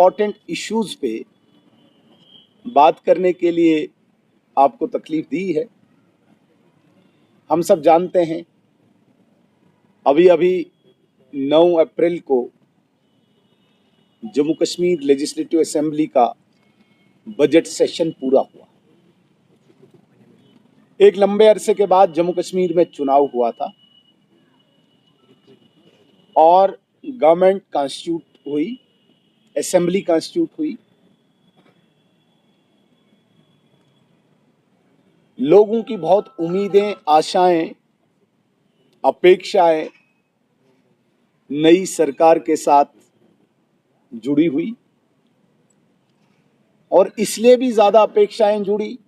Important issues पे बात करने के लिए आपको तकलीफ दी है। हम सब जानते हैं अभी अभी 9 अप्रैल को जम्मू कश्मीर लेजिस्लेटिव असेंबली का बजट सेशन पूरा हुआ। एक लंबे अरसे के बाद जम्मू कश्मीर में चुनाव हुआ था और गवर्नमेंट कॉन्स्टिट्यूट हुई, असेंबली कॉन्स्टिट्यूट हुई। लोगों की बहुत उम्मीदें, आशाएं, अपेक्षाएं नई सरकार के साथ जुड़ी हुई और इसलिए भी ज्यादा अपेक्षाएं जुड़ी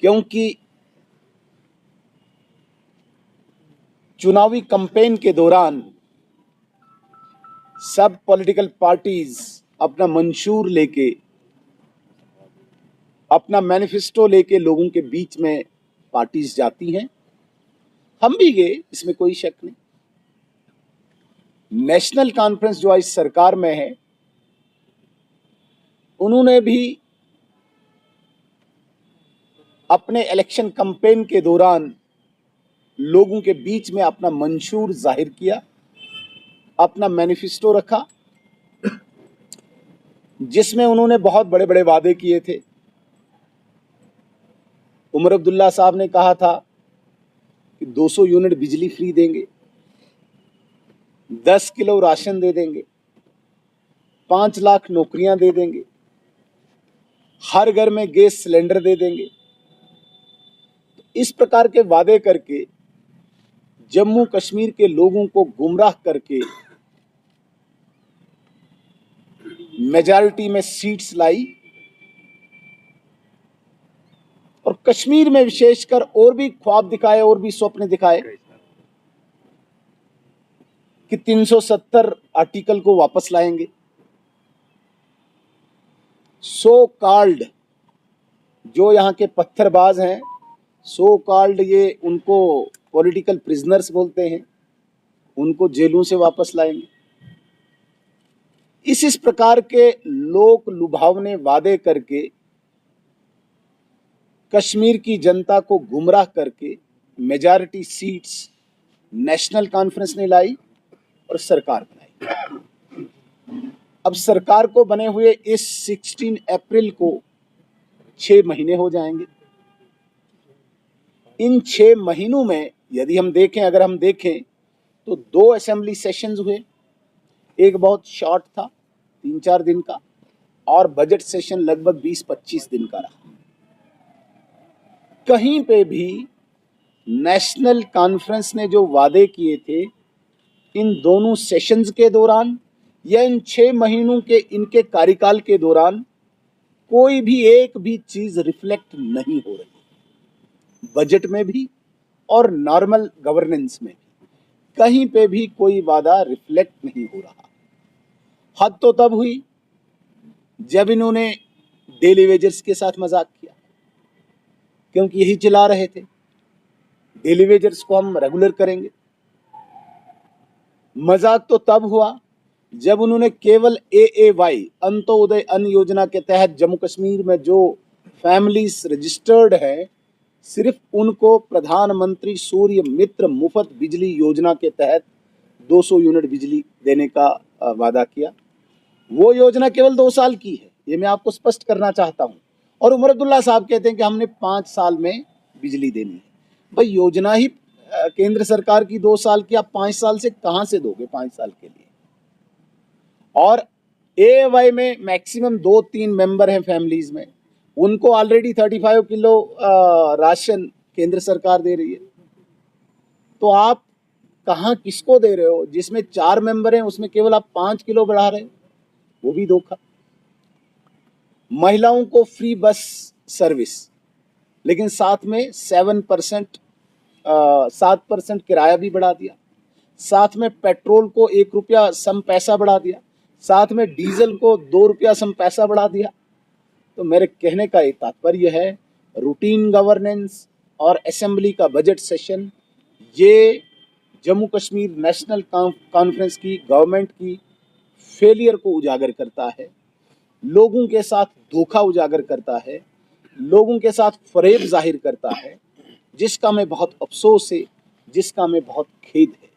क्योंकि चुनावी कैंपेन के दौरान सब पॉलिटिकल पार्टीज अपना मंशूर लेके, अपना मैनिफेस्टो लेके लोगों के बीच में पार्टीज जाती हैं। हम भी गए, इसमें कोई शक नहीं। नेशनल कॉन्फ्रेंस जो आज सरकार में है, उन्होंने भी अपने इलेक्शन कैंपेन के दौरान लोगों के बीच में अपना मंशूर जाहिर किया, अपना मैनिफेस्टो रखा, जिसमें उन्होंने बहुत बड़े बड़े वादे किए थे। उमर अब्दुल्ला साहब ने कहा था कि 200 यूनिट बिजली फ्री देंगे, 10 किलो राशन दे देंगे, 5 लाख नौकरियां दे देंगे, हर घर में गैस सिलेंडर दे देंगे। तो इस प्रकार के वादे करके जम्मू कश्मीर के लोगों को गुमराह करके मेजॉरिटी में सीट्स लाई और कश्मीर में विशेषकर और भी ख्वाब दिखाए और भी स्वप्न दिखाए कि 370 आर्टिकल को वापस लाएंगे। सो कॉल्ड जो यहाँ के पत्थरबाज हैं, सो कॉल्ड ये उनको पॉलिटिकल प्रिजनर्स बोलते हैं, उनको जेलों से वापस लाएंगे। इस प्रकार के लोक लुभावने वादे करके कश्मीर की जनता को गुमराह करके मेजॉरिटी सीट्स नेशनल कॉन्फ्रेंस ने लाई और सरकार बनाई। अब सरकार को बने हुए इस 16 अप्रैल को 6 महीने हो जाएंगे। इन 6 महीनों में यदि हम देखें, अगर हम देखें तो 2 असेंबली सेशंस हुए। एक बहुत शॉर्ट था, 3-4 दिन का, और बजट सेशन लगभग 20-25 दिन का रहा। कहीं पे भी नेशनल कॉन्फ्रेंस ने जो वादे किए थे इन दोनों सेशंस के दौरान या इन 6 महीनों के इनके कार्यकाल के दौरान कोई भी एक भी चीज रिफ्लेक्ट नहीं हो रही। बजट में भी और नॉर्मल गवर्नेंस में भी कहीं पे भी कोई वादा रिफ्लेक्ट नहीं हो रहा। हद तो तब हुई जब इन्होंने डेली वेजर्स के साथ मजाक किया, क्योंकि यही चिल्ला रहे थे डेली वेजर्स को हम रेगुलर करेंगे। मजाक तो तब हुआ जब उन्होंने केवल AAY अंत्योदय अन्न योजना के तहत जम्मू कश्मीर में जो फैमिलीज रजिस्टर्ड है, सिर्फ उनको प्रधानमंत्री सूर्य मित्र मुफ्त बिजली योजना के तहत 200 यूनिट बिजली देने का वादा किया। वो योजना केवल 2 साल की है, ये मैं आपको स्पष्ट करना चाहता हूं। और उमर अब्दुल्ला साहब कहते हैं कि हमने 5 साल में बिजली देनी है। भाई योजना ही केंद्र सरकार की 2 साल की, आप 5 साल से कहां से दोगे 5 साल के लिए। और AAY में मैक्सिमम 2-3 मेंबर हैं फैमिलीज में, उनको ऑलरेडी 35 किलो राशन केंद्र सरकार दे रही है। तो आप कहां किसको दे रहे हो? जिसमें 4 मेंबर हैं उसमें केवल आप 5 किलो बढ़ा रहे हो, वो भी धोखा। महिलाओं को फ्री बस सर्विस, लेकिन साथ में 7% किराया भी बढ़ा दिया, साथ में पेट्रोल को 1 रुपया सम पैसा बढ़ा दिया, साथ में डीजल को 2 रुपया सम पैसा बढ़ा दिया। तो मेरे कहने का एक तात्पर्य है, रूटीन गवर्नेंस और असेंबली का बजट सेशन, ये जम्मू कश्मीर नेशनल कॉन्फ्रेंस की, गवर्नमेंट की फेलियर को उजागर करता है, लोगों के साथ धोखा उजागर करता है, लोगों के साथ फरेब जाहिर करता है, जिसका मैं बहुत अफसोस है, जिसका मैं बहुत खेद है।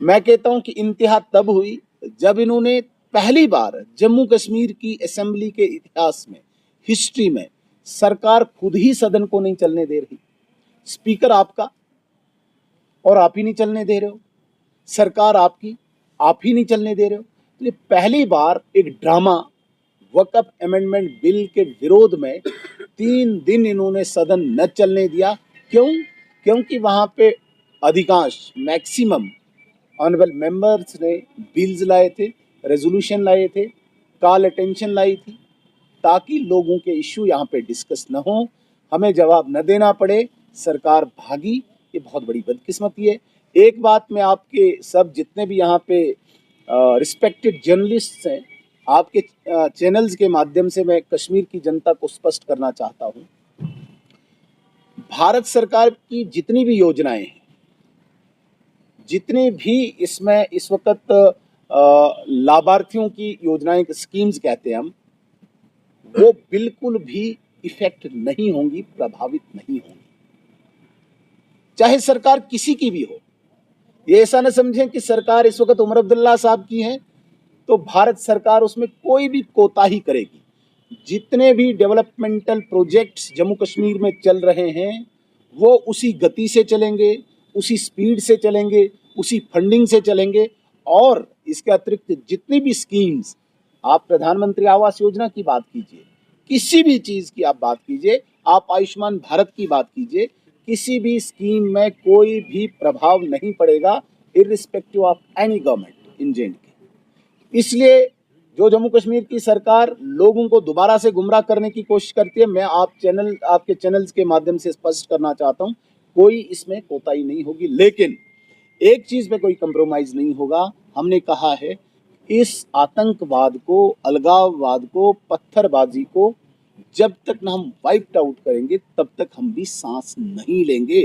मैं कहता हूं कि इंतहा तब हुई जब इन्होंने पहली बार जम्मू कश्मीर की असेंबली के इतिहास में, हिस्ट्री में, सरकार खुद ही सदन को नहीं चलने दे रही। स्पीकर आपका और आप ही नहीं चलने दे रहे हो, सरकार आपकी, आप ही नहीं चलने दे रहे हो। तो ये पहली बार एक ड्रामा, वक्फ अमेंडमेंट बिल के विरोध में 3 दिन इन्होंने सदन न चलने दिया। क्यों? क्योंकि वहां पे अधिकांश मैक्सिमम ऑनरेबल मेंबर्स ने बिल्स लाए थे, रेजोल्यूशन लाए थे, कॉल अटेंशन लाई थी, ताकि लोगों के इश्यू यहाँ पे डिस्कस न हो, हमें जवाब न देना पड़े, सरकार भागी। ये बहुत बड़ी बदकिस्मती है। एक बात मैं आपके सब जितने भी यहाँ पे रिस्पेक्टेड जर्नलिस्ट्स हैं, आपके चैनल्स के माध्यम से मैं कश्मीर की जनता को स्पष्ट करना चाहता हूँ, भारत सरकार की जितनी भी योजनाएं हैं, जितने भी इसमें इस वक्त लाभार्थियों की योजनाएं, स्कीम्स कहते हैं हम, वो बिल्कुल भी इफेक्ट नहीं होंगी, प्रभावित नहीं होंगी, चाहे सरकार किसी की भी हो। ये ऐसा न समझें कि सरकार इस वक्त उमर अब्दुल्ला साहब की है तो भारत सरकार उसमें कोई भी कोताही करेगी। जितने भी डेवलपमेंटल प्रोजेक्ट्स जम्मू कश्मीर में चल रहे हैं वो उसी गति से चलेंगे, उसी स्पीड से चलेंगे, उसी फंडिंग से चलेंगे। और इसके अतिरिक्त जितनी भी स्कीम्स, आप प्रधानमंत्री आवास योजना की बात कीजिए, किसी भी चीज़ की आप बात कीजिए, आप आयुष्मान भारत की बात कीजिए, किसी भी स्कीम में कोई भी प्रभाव नहीं पड़ेगा irrespective of any government in J&K। इसलिए जो जम्मू कश्मीर की सरकार लोगों को दोबारा से गुमराह करने की कोशिश करती है, मैं आपके चैनल्स के माध्यम से स्पष्ट करना चाहता हूं, कोई इसमें कोताही नहीं होगी। लेकिन एक चीज़ में कोई कंप्रोमाइज़ नहीं होगा। हमने कहा है इस आतंकवाद को, अलगाववाद को, पत्थरबाजी को जब तक ना हम वाइप्ड आउट करेंगे तब तक हम भी सांस नहीं लेंगे।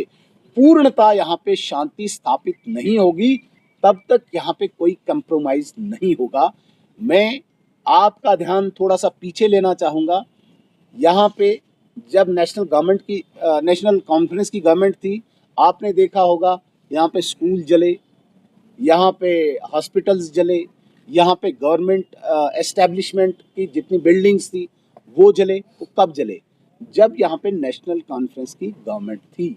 पूर्णता यहाँ पे शांति स्थापित नहीं होगी तब तक यहाँ पे कोई कंप्रोमाइज नहीं होगा। मैं आपका ध्यान थोड़ा सा पीछे लेना चाहूँगा। यहाँ पे जब नेशनल कॉन्फ्रेंस की गवर्नमेंट थी, आपने देखा होगा यहाँ पे स्कूल जले, यहाँ पे हॉस्पिटल्स जले, यहाँ पे गवर्नमेंट एस्टेब्लिशमेंट की जितनी बिल्डिंग्स थी वो जले। वो कब जले? जब यहाँ पे नेशनल कॉन्फ्रेंस की गवर्नमेंट थी।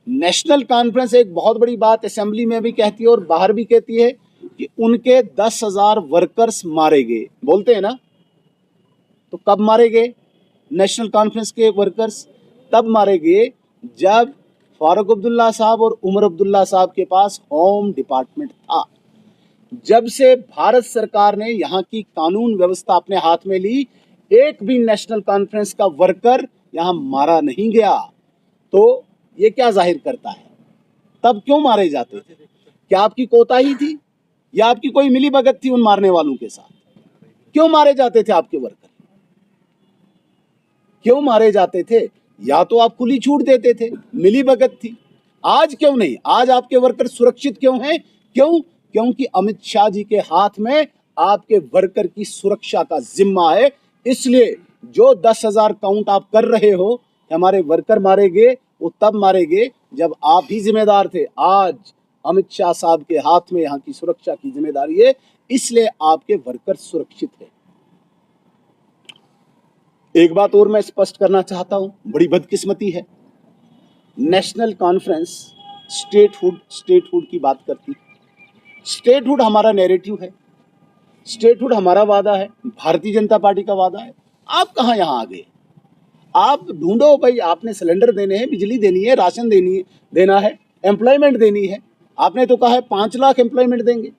नेशनल कॉन्फ्रेंस एक बहुत बड़ी बात असेंबली में भी कहती है और बाहर भी कहती है कि उनके 10,000 वर्कर्स मारे गए, बोलते हैं ना। तो कब मारे गए नेशनल कॉन्फ्रेंस के वर्कर्स? तब मारे गए जब फारूक अब्दुल्ला साहब और उमर अब्दुल्ला साहब के पास होम डिपार्टमेंट था। जब से भारत सरकार ने यहाँ की कानून व्यवस्था अपने हाथ में ली, एक भी नेशनल कॉन्फ्रेंस का वर्कर यहाँ मारा नहीं गया। तो ये क्या जाहिर करता है? तब क्यों मारे जाते थे? क्या आपकी कोताही थी या आपकी कोई मिली भगत थी उन मारने वालों के साथ? क्यों मारे जाते थे आपके वर्कर? क्यों मारे जाते थे? या तो आप खुली छूट देते थे, मिली भगत थी। आज क्यों नहीं? आज आपके वर्कर सुरक्षित क्यों हैं? क्यों? क्योंकि अमित शाह जी के हाथ में आपके वर्कर की सुरक्षा का जिम्मा है। इसलिए जो 10,000 काउंट आप कर रहे हो, हमारे वर्कर मारे गए, वो तब मारे गए जब आप ही जिम्मेदार थे। आज अमित शाह साहब के हाथ में यहाँ की सुरक्षा की जिम्मेदारी है, इसलिए आपके वर्कर सुरक्षित है। एक बात और मैं स्पष्ट करना चाहता हूं, बड़ी बदकिस्मती है, नेशनल कॉन्फ्रेंस स्टेटहुड की बात करती। स्टेटहुड हमारा नैरेटिव है, स्टेटहुड हमारा वादा है, भारतीय जनता पार्टी का वादा है। आप कहाँ यहाँ आ गए? आप ढूंढो भाई, आपने सिलेंडर देने हैं, बिजली देनी है, राशन देना है, एम्प्लॉयमेंट देनी है। आपने तो कहा है 5 लाख एम्प्लॉयमेंट देंगे,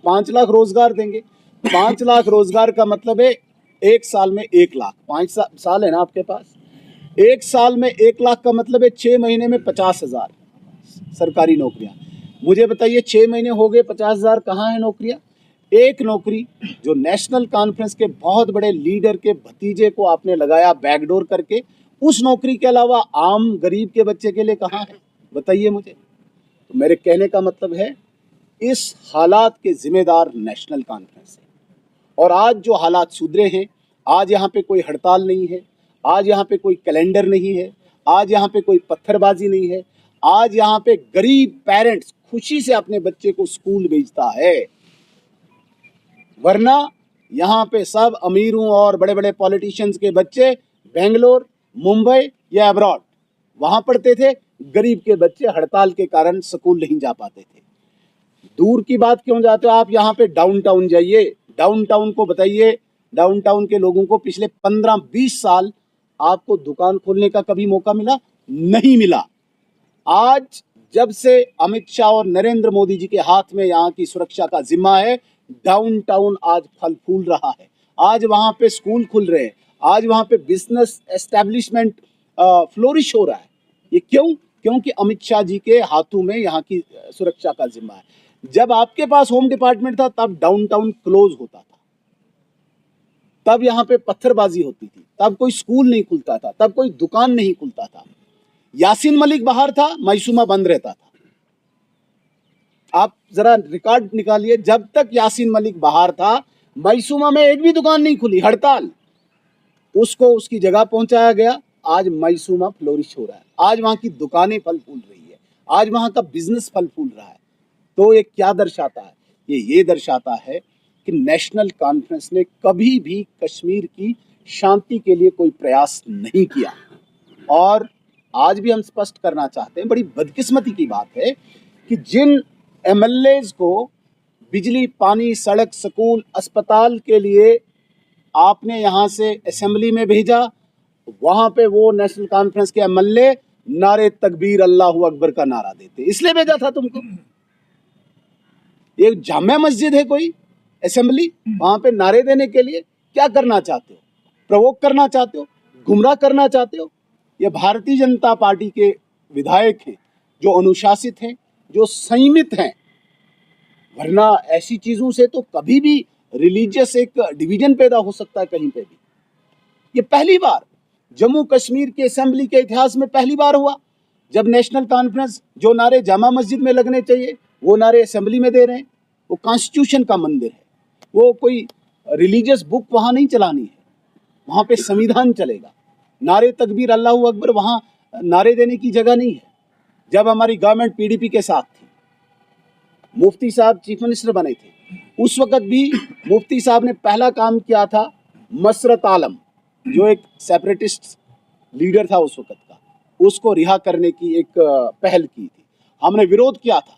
5 लाख रोजगार देंगे। 5 लाख रोजगार का मतलब है एक साल में 1 लाख। 5 साल है ना आपके पास, एक साल में 1 लाख का मतलब है 6 महीने में 50,000 सरकारी नौकरियां। मुझे बताइए 6 महीने हो गए, 50,000 कहाँ है नौकरियां? एक नौकरी जो नेशनल कॉन्फ्रेंस के बहुत बड़े लीडर के भतीजे को आपने लगाया बैकडोर करके, उस नौकरी के अलावा आम गरीब के बच्चे के लिए कहाँ है? बताइए मुझे। तो मेरे कहने का मतलब है इस हालात के जिम्मेदार नेशनल कॉन्फ्रेंस है। और आज जो हालात सुधरे हैं, आज यहाँ पे कोई हड़ताल नहीं है, आज यहाँ पे कोई कैलेंडर नहीं है, आज यहाँ पे कोई पत्थरबाजी नहीं है, आज यहाँ पे गरीब पेरेंट्स खुशी से अपने बच्चे को स्कूल भेजता है। वरना यहाँ पे सब अमीरों और बड़े बड़े पॉलिटिशियंस के बच्चे बेंगलोर, मुंबई या अब्रॉड वहाँ पढ़ते थे, गरीब के बच्चे हड़ताल के कारण स्कूल नहीं जा पाते थे। दूर की बात क्यों जाते हो आप, यहाँ पे डाउनटाउन जाइए, डाउनटाउन को बताइए, डाउनटाउन के लोगों को पिछले 15-20 साल आपको दुकान खोलने का कभी मौका मिला? नहीं मिला। आज जब से अमित शाह और नरेंद्र मोदी जी के हाथ में यहाँ की सुरक्षा का जिम्मा है, डाउनटाउन आज फल फूल रहा है। आज वहाँ पे स्कूल खुल रहे हैं, आज वहाँ पे बिजनेस एस्टेब्लिशमेंट फ्लोरिश हो रहा है। ये क्यों? क्योंकि अमित शाह जी के हाथों में यहाँ की सुरक्षा का जिम्मा है। जब आपके पास होम डिपार्टमेंट था तब डाउनटाउन क्लोज होता था, तब यहाँ पे पत्थरबाजी होती थी, तब कोई स्कूल नहीं खुलता था, तब कोई दुकान नहीं खुलता था। यासीन मलिक बाहर था, मैसूमा बंद रहता था। आप जरा रिकॉर्ड निकालिए, जब तक यासीन मलिक बाहर था मैसूमा में एक भी दुकान नहीं खुली, हड़ताल। उसको उसकी जगह पहुंचाया गया, आज मैसूमा फ्लोरिश हो रहा है, आज वहां की दुकानें फल फूल रही है, आज वहां का बिजनेस फल फूल रहा है। तो ये क्या दर्शाता है? ये दर्शाता है कि नेशनल कॉन्फ्रेंस ने कभी भी कश्मीर की शांति के लिए कोई प्रयास नहीं किया। और आज भी हम स्पष्ट करना चाहते हैं, बड़ी बदकिस्मती की बात है कि जिन एमएलएज को बिजली, पानी, सड़क, स्कूल, अस्पताल के लिए आपने यहाँ से असेंबली में भेजा, वहाँ पे वो नेशनल कॉन्फ्रेंस के एमएलए नारे तकबीर अल्लाहू अकबर का नारा देते। इसलिए भेजा था तुमको? ये जामिया मस्जिद है कोई असेंबली? वहाँ पे नारे देने के लिए क्या करना चाहते हो? प्रवोक करना चाहते हो? गुमराह करना चाहते हो? ये भारतीय जनता पार्टी के विधायक हैं जो अनुशासित हैं, जो संयमित हैं। वरना ऐसी चीजों से तो कभी भी रिलीजियस एक डिवीजन पैदा हो सकता है कहीं पे भी। ये पहली बार जम्मू कश्मीर के असेंबली के इतिहास में पहली बार हुआ जब नेशनल कॉन्फ्रेंस जो नारे जामा मस्जिद में लगने चाहिए वो नारे असेंबली में दे रहे हैं। वो कॉन्स्टिट्यूशन का मंदिर है, वो कोई रिलीजियस बुक वहाँ नहीं चलानी है, वहाँ पे संविधान चलेगा। नारे तकबीर अल्लाहू अकबर वहाँ नारे देने की जगह नहीं है। जब हमारी गवर्नमेंट पीडीपी के साथ थी, मुफ्ती साहब चीफ मिनिस्टर बने थे, उस वक्त भी मुफ्ती साहब ने पहला काम किया था, मसरत आलम जो एक सेपरेटिस्ट लीडर था उस वक्त का, उसको रिहा करने की एक पहल की थी। हमने विरोध किया था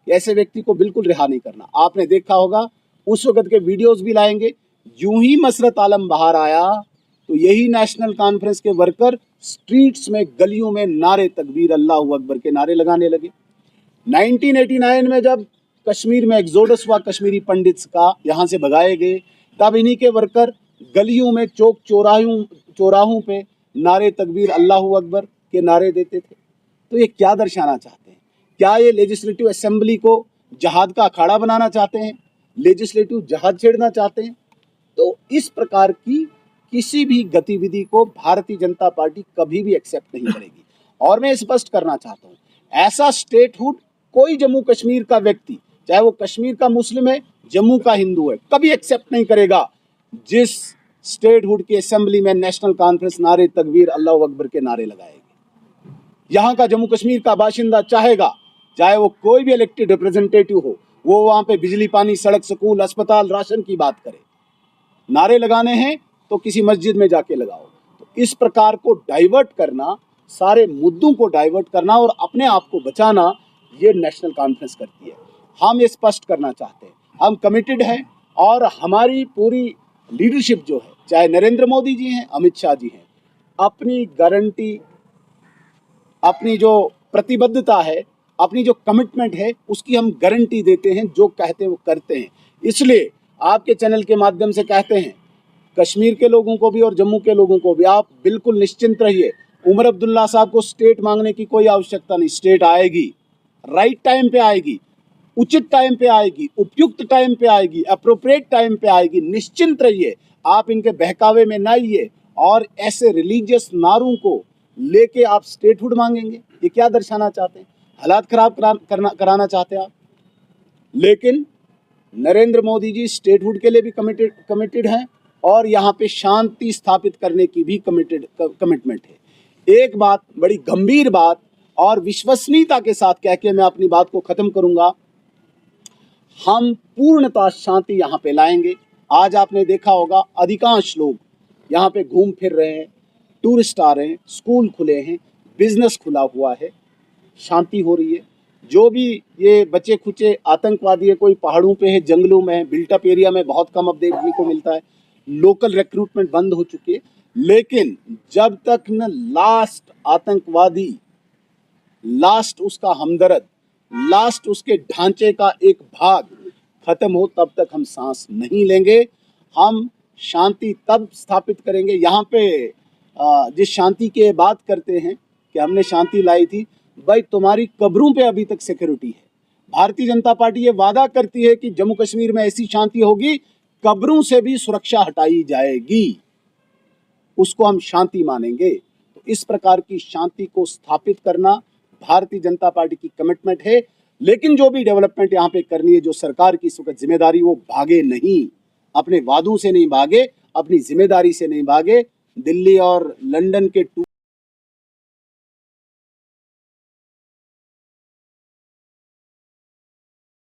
कि ऐसे व्यक्ति को बिल्कुल रिहा नहीं करना। आपने देखा होगा, उस वक्त के वीडियोस भी लाएंगे। यूं ही मसरत आलम बाहर आया तो यही नेशनल कॉन्फ्रेंस के वर्कर स्ट्रीट्स में, गलियों में नारे तकबीर अल्लाहू अकबर के नारे लगाने लगे। 1989 में जब कश्मीर में एक्सोडस हुआ कश्मीरी पंडित्स का, यहाँ से भगाए गए, तब इन्हीं के वर्कर गलियों में, चौक चौराहों पे नारे तकबीर अल्लाहू अकबर के नारे देते थे। तो ये क्या दर्शाना चाहते हैं? क्या ये लेजिस्लेटिव असेंबली को जहाद का अखाड़ा बनाना चाहते हैं? लेजिस्लेटिव जहाद छेड़ना चाहते हैं? तो इस प्रकार की किसी भी गतिविधि को भारतीय जनता पार्टी कभी भी एक्सेप्ट नहीं करेगी। और मैं स्पष्ट करना चाहता हूँ, ऐसा स्टेटहुड कोई जम्मू कश्मीर का व्यक्ति, चाहे वो कश्मीर का मुस्लिम है, जम्मू का हिंदू है, कभी एक्सेप्ट नहीं करेगा जिस स्टेटहुड की असेंबली में नेशनल कॉन्फ्रेंस नारे तकबीर अल्लाहू अकबर के नारे लगाएगी। यहाँ का जम्मू कश्मीर का बाशिंदा चाहेगा, चाहे वो कोई भी इलेक्टेड रिप्रेजेंटेटिव हो, वो वहाँ पे बिजली, पानी, सड़क, स्कूल, अस्पताल, राशन की बात करे। नारे लगाने हैं तो किसी मस्जिद में जाके लगाओ। तो इस प्रकार को डाइवर्ट करना, सारे मुद्दों को डाइवर्ट करना और अपने आप को बचाना, ये नेशनल कॉन्फ्रेंस करती है। हम ये स्पष्ट करना चाहते हैं, हम कमिटेड हैं और हमारी पूरी लीडरशिप जो है, चाहे नरेंद्र मोदी जी हैं, अमित शाह जी हैं, अपनी गारंटी, अपनी जो प्रतिबद्धता है, अपनी जो कमिटमेंट है, उसकी हम गारंटी देते हैं। जो कहते हैं वो करते हैं। इसलिए आपके चैनल के माध्यम से कहते हैं, कश्मीर के लोगों को भी और जम्मू के लोगों को भी, आप बिल्कुल निश्चिंत रहिए। उमर अब्दुल्ला साहब को स्टेट मांगने की कोई आवश्यकता नहीं। स्टेट आएगी, राइट टाइम पे आएगी, उचित टाइम पे आएगी, उपयुक्त टाइम पे आएगी, अप्रोप्रिएट टाइम पे आएगी। निश्चिंत रहिए, आप इनके बहकावे में ना आइए और ऐसे रिलीजियस नारों को लेके आप स्टेटहुड मांगेंगे। ये क्या दर्शाना चाहते हैं? हालात खराब कराना चाहते हैं आप। लेकिन नरेंद्र मोदी जी स्टेटहुड के लिए भी कमिटेड हैं और यहाँ पे शांति स्थापित करने की भी कमिटमेंट है। एक बात, बड़ी गंभीर बात और विश्वसनीयता के साथ कह के मैं अपनी बात को खत्म करूंगा, हम पूर्णतः शांति यहाँ पे लाएंगे। आज आपने देखा होगा अधिकांश लोग यहाँ पे घूम फिर रहे हैं, टूरिस्ट आ रहे हैं, स्कूल खुले हैं, बिजनेस खुला हुआ है, शांति हो रही है। जो भी ये बचे खुचे आतंकवादी है, कोई पहाड़ों पे है, जंगलों में है, बिल्टअप एरिया में बहुत कम अब देखने को मिलता है, लोकल रिक्रूटमेंट बंद हो चुकी है। लेकिन जब तक न लास्ट आतंकवादी, लास्ट उसका हमदर्द, लास्ट उसके ढांचे का एक भाग खत्म हो, तब तक हम सांस नहीं लेंगे। हम शांति तब स्थापित करेंगे। यहाँ पे जिस शांति की बात करते हैं कि हमने शांति लाई थी, भाई तुम्हारी कब्रों पे अभी तक सिक्योरिटी है। भारतीय जनता पार्टी ये वादा करती है कि जम्मू कश्मीर में ऐसी शांति होगी, कब्रों से भी सुरक्षा हटाई जाएगी, उसको हम शांति मानेंगे। तो इस प्रकार की शांति को स्थापित करना भारतीय जनता पार्टी की कमिटमेंट है। लेकिन जो भी डेवलपमेंट यहाँ पे करनी है, जो सरकार की इस वक्त जिम्मेदारी, वो भागे नहीं, अपने वादों से नहीं भागे, अपनी जिम्मेदारी से नहीं भागे। दिल्ली और लंदन के